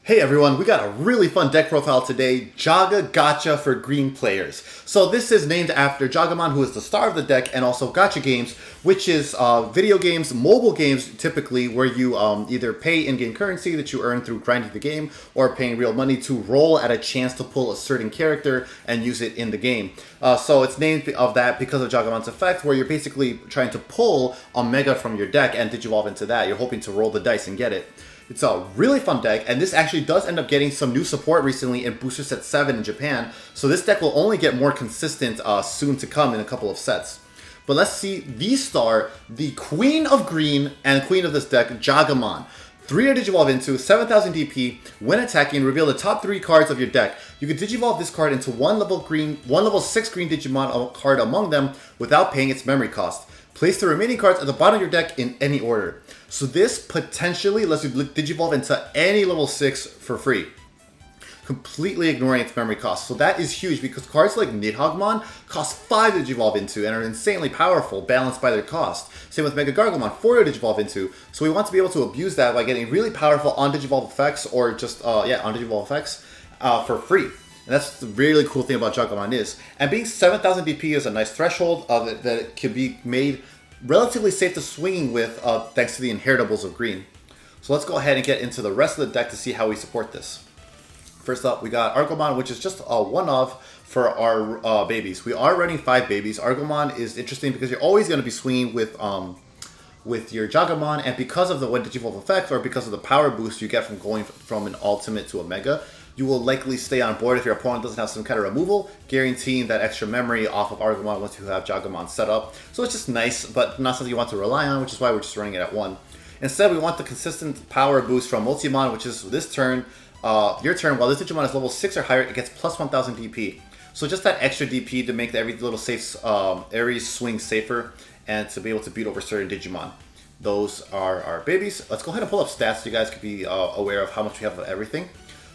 Hey everyone, we got a really fun deck profile today, Gacha for green players. So this is named after Jagamon, who is the star of the deck, and also Gacha games, which is video games, mobile games typically, where you either pay in-game currency that you earn through grinding the game, or paying real money to roll at a chance to pull a certain character and use it in the game. So it's named of that because of Jagamon's effect, where you're basically trying to pull a Mega from your deck and Digivolve into that. You're hoping to roll the dice and get it. It's a really fun deck, and this actually does end up getting some new support recently in Booster Set 7 in Japan, so this deck will only get more consistent soon to come in a couple of sets. But let's see V-Star, the queen of green and queen of this deck, Jagamon. 3 to Digivolve into, 7000 DP. When attacking, reveal the top 3 cards of your deck. You can Digivolve this card into one level 6 green Digimon card among them without paying its memory cost. Place the remaining cards at the bottom of your deck in any order. So this potentially lets you Digivolve into any level 6 for free, completely ignoring its memory cost. So that is huge because cards like Nidhoggmon cost 5 to Digivolve into and are insanely powerful, balanced by their cost. Same with MegaGargomon, 4 to Digivolve into. So we want to be able to abuse that by getting really powerful on-Digivolve effects or just, on-Digivolve effects for free. And that's the really cool thing about Jagamon is. And being 7000 DP is a nice threshold that it can be made relatively safe to swinging with thanks to the inheritables of green. So let's go ahead and get into the rest of the deck to see how we support this. First up, we got Argomon, which is just a one-of for our babies. We are running 5 babies. Argomon is interesting because you're always going to be swinging with your Jagamon, and because of the one Digivolve effect, or because of the power boost you get from going from an ultimate to a Mega, you will likely stay on board if your opponent doesn't have some kind of removal, guaranteeing that extra memory off of Argomon once you have Jagamon set up. So it's just nice, but not something you want to rely on, which is why we're just running it at 1. Instead, we want the consistent power boost from Motimon, which is this turn, your turn, while this Digimon is level 6 or higher, it gets plus 1000 DP. So just that extra DP to make every little safe Aries swing safer, and to be able to beat over certain Digimon. Those are our babies. Let's go ahead and pull up stats so you guys can be aware of how much we have of everything.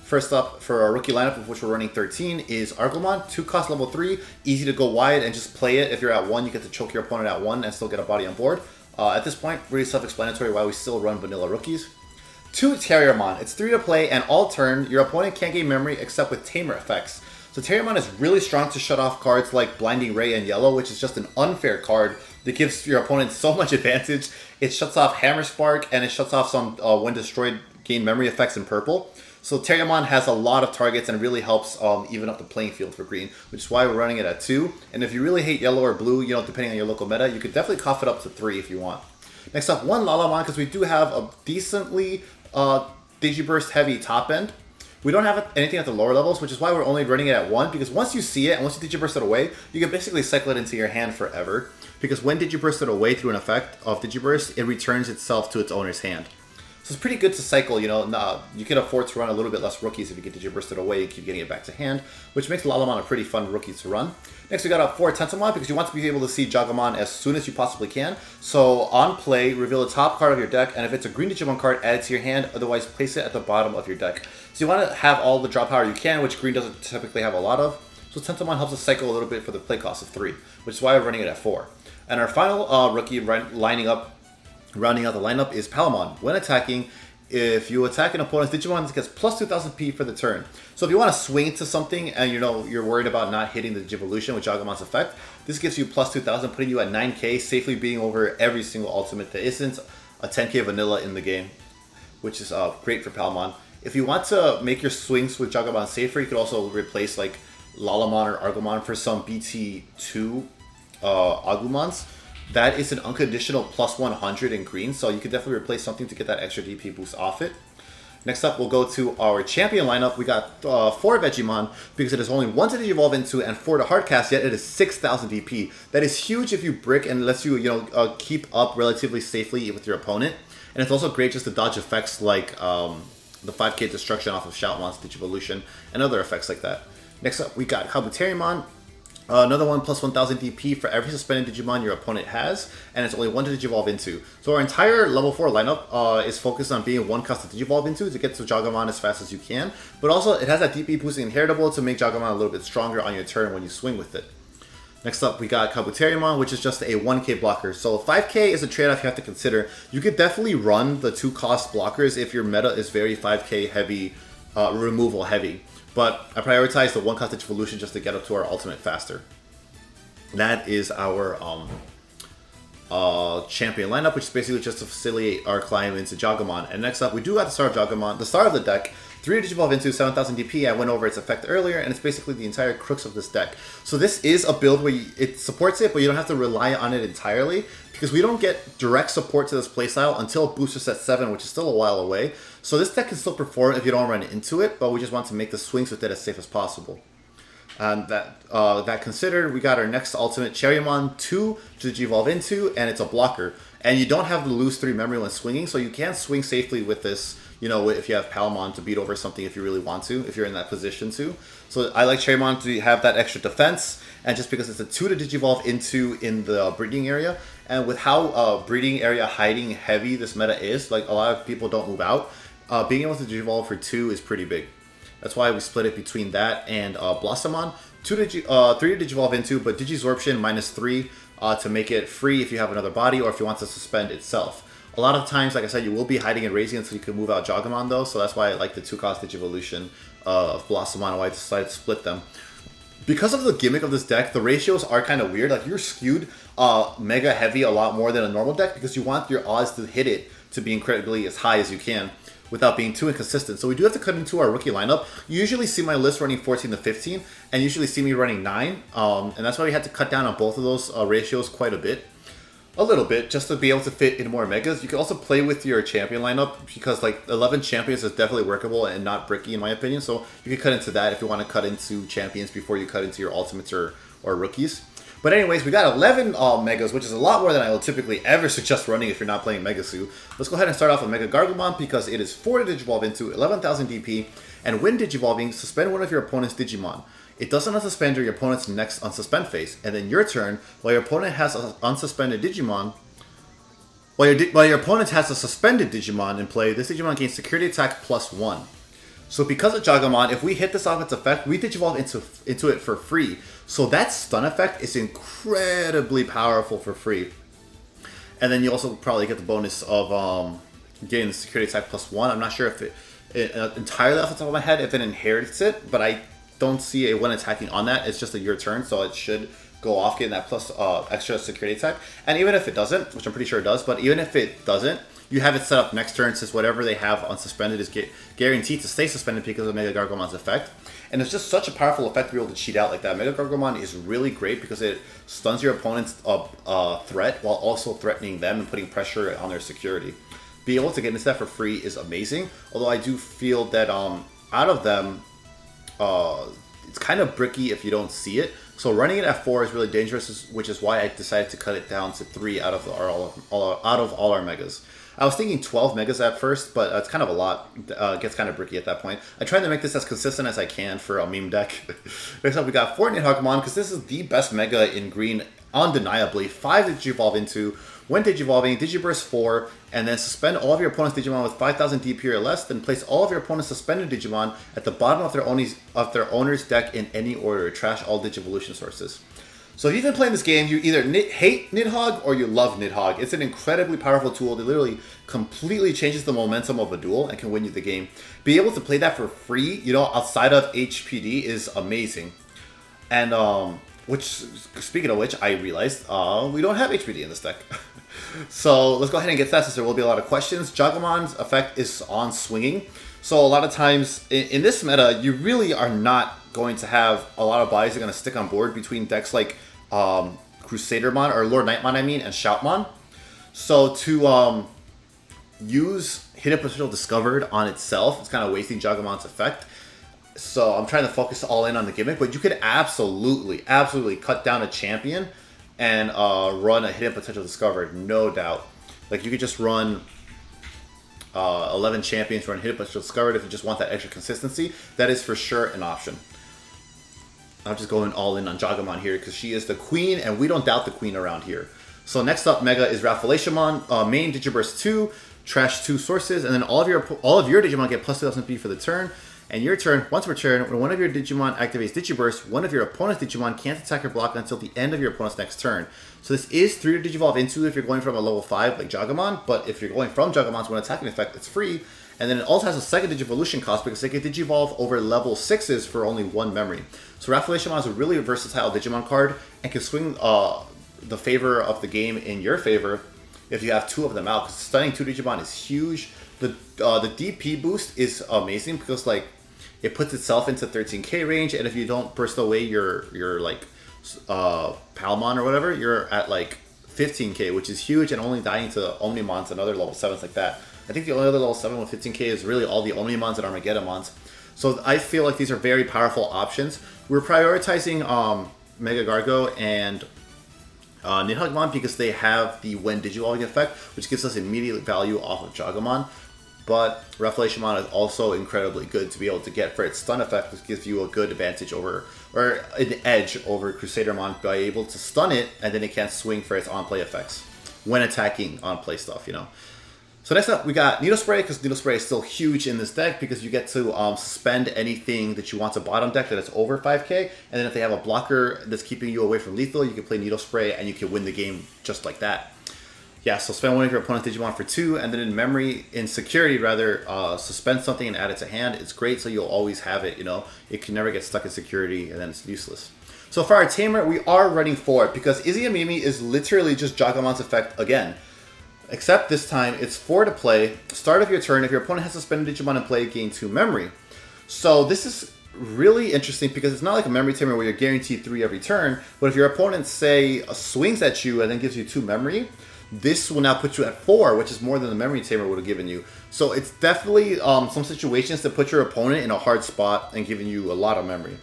First up, for our rookie lineup, of which we're running 13, is Argomon, 2 cost level 3, easy to go wide and just play it. If you're at 1, you get to choke your opponent at 1 and still get a body on board. At this point, really self-explanatory why we still run vanilla rookies. 2, Terriermon, it's 3 to play, and all turn, your opponent can't gain memory except with Tamer effects. So Terriermon is really strong to shut off cards like Blinding Ray and Yellow, which is just an unfair card that gives your opponent so much advantage. It shuts off Hammer Spark, and it shuts off some when destroyed gain memory effects in purple. So Terriermon has a lot of targets and really helps even up the playing field for green, which is why we're running it at 2. And if you really hate yellow or blue, depending on your local meta, you could definitely cough it up to 3 if you want. Next up, 1 Lalamon, because we do have a decently Digiburst heavy top end. We don't have anything at the lower levels, which is why we're only running it at 1, because once you see it and once you Digiburst it away, you can basically cycle it into your hand forever. Because when Digiburst it away through an effect of Digiburst, it returns itself to its owner's hand. So it's pretty good to cycle, you can afford to run a little bit less rookies if you get Digiburst it away and keep getting it back to hand, which makes Lalamon a pretty fun rookie to run. Next we got a 4 Tentomon, because you want to be able to see Jagamon as soon as you possibly can. So on play, reveal the top card of your deck, and if it's a green Digimon card, add it to your hand, otherwise place it at the bottom of your deck. So you want to have all the draw power you can, which green doesn't typically have a lot of. So Tentomon helps us cycle a little bit for the play cost of 3, which is why we're running it at 4. And our final rookie rounding out the lineup is Palmon. When attacking, if you attack an opponent's Digimon, this gets plus 2000 P for the turn. So if you want to swing to something and you're worried about not hitting the Digivolution with Jagamon's effect, this gives you plus 2000, putting you at 9k, safely beating over every single ultimate that isn't a 10k vanilla in the game, which is great for Palmon. If you want to make your swings with Jagamon safer, you could also replace like Lalamon or Argomon for some BT2 Agumons. That is an unconditional plus 100 in green, so you could definitely replace something to get that extra DP boost off it. Next up, we'll go to our champion lineup. We got 4 Vegiemon, because it is only 1 to Digivolve into and 4 to hardcast, yet it is 6000 DP. That is huge if you brick and lets you, keep up relatively safely with your opponent. And it's also great just to dodge effects like the 5k destruction off of Shoutmon's Digivolution and other effects like that. Next up, we got Kabuterimon. Another one plus 1000 DP for every suspended Digimon your opponent has, and it's only 1 to Digivolve into. So our entire level 4 lineup is focused on being 1 cost to Digivolve into to get to Jagamon as fast as you can, but also it has that DP boosting inheritable to make Jagamon a little bit stronger on your turn when you swing with it. Next up, we got Kabuterimon, which is just a 1k blocker. So 5k is a trade-off you have to consider. You could definitely run the 2 cost blockers if your meta is very 5k heavy removal heavy. But I prioritize the 1-cost Digivolution just to get up to our ultimate faster. That is our champion lineup, which is basically just to facilitate our climb into Jagamon. And next up, we do got the star of Jagamon, the star of the deck. 3 Digivolve into 7000 DP. I went over its effect earlier, and it's basically the entire crux of this deck. So this is a build where it supports it, but you don't have to rely on it entirely, because we don't get direct support to this playstyle until Booster Set 7, which is still a while away. So this deck can still perform if you don't run into it, but we just want to make the swings with it as safe as possible. And that considered, we got our next ultimate, Cherrymon 2 to Digivolve into, and it's a blocker. And you don't have to lose 3 memory when swinging, so you can swing safely with this, you know, if you have Palmon to beat over something if you really want to, if you're in that position to. So I like Cherrymon to have that extra defense, and just because it's a 2 to Digivolve into in the breeding area, and with how breeding area hiding heavy this meta is, like a lot of people don't move out, being able to Digivolve for 2 is pretty big. That's why we split it between that and Blossomon. 3 to Digivolve into, but Digisorption -3 to make it free if you have another body or if you want to suspend itself. A lot of times, like I said, you will be hiding and raising until you can move out Jagamon though, so that's why I like the 2-cost Digivolution of Blossomon and why I decided to split them. Because of the gimmick of this deck, the ratios are kind of weird. Like, you're skewed mega heavy a lot more than a normal deck because you want your odds to hit it to be incredibly as high as you can without being too inconsistent. So we do have to cut into our rookie lineup. You usually see my list running 14 to 15, and usually see me running 9. And that's why we had to cut down on both of those ratios quite a bit. A little bit, just to be able to fit in more megas. You can also play with your champion lineup, because like 11 champions is definitely workable and not bricky in my opinion. So you can cut into that if you want to cut into champions before you cut into your ultimates or rookies. But anyways, we got 11 megas, which is a lot more than I will typically ever suggest running if you're not playing Megasu. Let's go ahead and start off with MegaGargomon, because it is 4 to Digivolve into 11,000 DP, and when Digivolving, suspend one of your opponent's Digimon. It doesn't unsuspend your opponent's next unsuspend phase, and then your turn, while your opponent has an unsuspended Digimon, while your opponent has a suspended Digimon in play, this Digimon gains security attack +1. So because of Jagamon, if we hit this off its effect, we Digivolve into it for free. So that stun effect is incredibly powerful for free. And then you also probably get the bonus of getting the security attack +1. I'm not sure if it entirely off the top of my head if it inherits it, but I don't see a when attacking on that. It's just a your turn, so it should go off getting that plus extra security attack. And even if it doesn't, which I'm pretty sure it does, but even if it doesn't, you have it set up next turn, since whatever they have unsuspended is guaranteed to stay suspended because of MegaGargomon's effect. And it's just such a powerful effect to be able to cheat out like that. MegaGargomon is really great because it stuns your opponent's threat while also threatening them and putting pressure on their security. Being able to get into that for free is amazing, although I do feel that out of them, it's kind of bricky if you don't see it. So running it at 4 is really dangerous, which is why I decided to cut it down to 3 out of all our megas. I was thinking 12 megas at first, but it's kind of a lot. It gets kind of bricky at that point. I tried to make this as consistent as I can for a meme deck. Next up, we got 4 Nidhoggmon, because this is the best mega in green, undeniably. 5 Digivolve into. When Digivolving, Digiburst 4, and then suspend all of your opponent's Digimon with 5,000 DP or less, then place all of your opponent's suspended Digimon at the bottom of their owner's deck in any order. Trash all Digivolution sources. So if you've been playing this game, you either hate Nidhogg or you love Nidhogg. It's an incredibly powerful tool that literally completely changes the momentum of a duel and can win you the game. Being able to play that for free, you know, outside of HPD is amazing. And, which, speaking of which, I realized we don't have HPD in this deck. So let's go ahead and get to that since there will be a lot of questions. Jagamon's effect is on swinging. So a lot of times in this meta, you really are not going to have a lot of bodies that are going to stick on board between decks like Crusadermon, or Lord Knightmon, I mean, and Shoutmon. So to use Hidden Potential Discovered on itself, it's kind of wasting Jagamon's effect. So I'm trying to focus all in on the gimmick, but you could absolutely cut down a champion and run a Hidden Potential Discovered, no doubt. Like, you could just run 11 champions, run Hidden Potential Discovered if you just want that extra consistency. That is for sure an option. I'm just going all in on Jagamon here because she is the queen, and we don't doubt the queen around here. So next up, Mega is Rafflesimon, main Digiburst 2, trash 2 sources, and then all of your Digimon get plus 2,000 BP for the turn. And your turn, once per turn, when one of your Digimon activates Digiburst, one of your opponent's Digimon can't attack or block until the end of your opponent's next turn. So this is 3 to Digivolve into if you're going from a level 5 like Jagamon, but if you're going from Jagamon's one attacking effect, it's free. And then it also has a second Digivolution cost because they can Digivolve over level 6s for only 1 memory. So Rafflesimon is a really versatile Digimon card and can swing the favor of the game in your favor if you have 2 of them out. Because stunning 2 Digimon is huge. The DP boost is amazing because like it puts itself into 13k range, and if you don't burst away your like Palmon or whatever, you're at like 15k, which is huge, and only dying to Omnimons and other level 7s like that. I think the only other level 7 with 15k is really all the Omnimons and Armageddonmons. So I feel like these are very powerful options. We're prioritizing MegaGargo and Nidhoggmon because they have the when Digivolving effect, which gives us immediate value off of Jagamon. But Rafflesimon is also incredibly good to be able to get for its stun effect, which gives you a good advantage over, or an edge over Crusadermon by able to stun it, and then it can't swing for its on-play effects when attacking on-play stuff, you know. So next up, we got Needle Spray, because Needle Spray is still huge in this deck because you get to suspend anything that you want to bottom deck that is over 5k, and then if they have a blocker that's keeping you away from lethal, you can play Needle Spray and you can win the game just like that. Yeah, so spend one of your opponent's Digimon for 2, and then in security, rather, suspend something and add it to hand. It's great, so you'll always have it, you know. It can never get stuck in security, and then it's useless. So for our Tamer, we are running forward, because Izzy and Mimi is literally just Jagamon's effect again. Except this time, it's 4 to play. Start of your turn, if your opponent has suspended Digimon and play, gain 2 memory. So this is really interesting, because it's not like a memory Tamer where you're guaranteed 3 every turn, but if your opponent, say, swings at you and then gives you 2 memory, this will now put you at 4, which is more than the memory Tamer would have given you. So it's definitely some situations to put your opponent in a hard spot and giving you a lot of memory.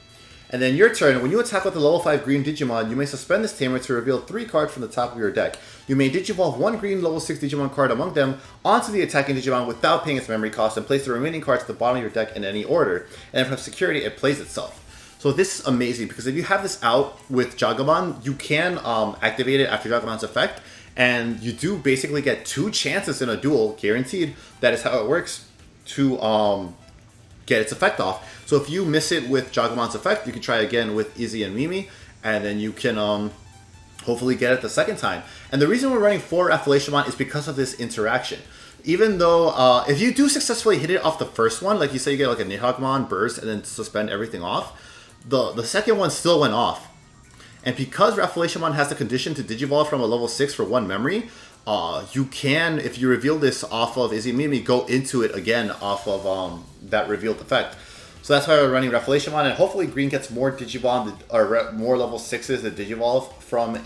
And then your turn, when you attack with the level 5 green Digimon, you may suspend this Tamer to reveal 3 cards from the top of your deck. You may Digivolve 1 green level 6 Digimon card among them onto the attacking Digimon without paying its memory cost, and place the remaining cards at the bottom of your deck in any order. And if you have security, it plays itself. So this is amazing, because if you have this out with Jagamon, you can activate it after Jagamon's effect, and you do basically get 2 chances in a duel, guaranteed. That is how it works, to get its effect off. So if you miss it with Jagamon's effect, you can try again with Izzy and Mimi, and then you can hopefully get it the second time. And the reason we're running 4 Rafflesimon is because of this interaction. Even though, if you do successfully hit it off the first one, like you say you get like a Nidhoggmon burst and then suspend everything off, the second one still went off. And because Rafflesimon has the condition to Digivolve from a level 6 for 1 memory, you can, if you reveal this off of Izzy Mimi, go into it again off of that revealed effect. So that's why we're running Rafflesimon, and hopefully Green gets more Digimon, or more level 6s that Digivolve from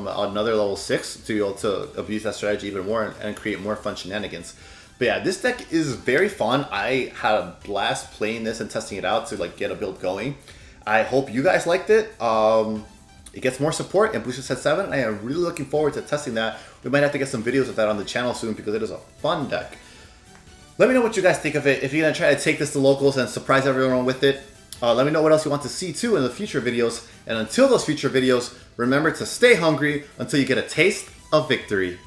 another level 6 to be able to abuse that strategy even more and create more fun shenanigans. But yeah, this deck is very fun. I had a blast playing this and testing it out to like get a build going. I hope you guys liked it. It gets more support in Booster Set 7. I am really looking forward to testing that. We might have to get some videos of that on the channel soon because it is a fun deck. Let me know what you guys think of it. If you're going to try to take this to locals and surprise everyone with it, let me know what else you want to see too in the future videos. And until those future videos, remember to stay hungry until you get a taste of victory.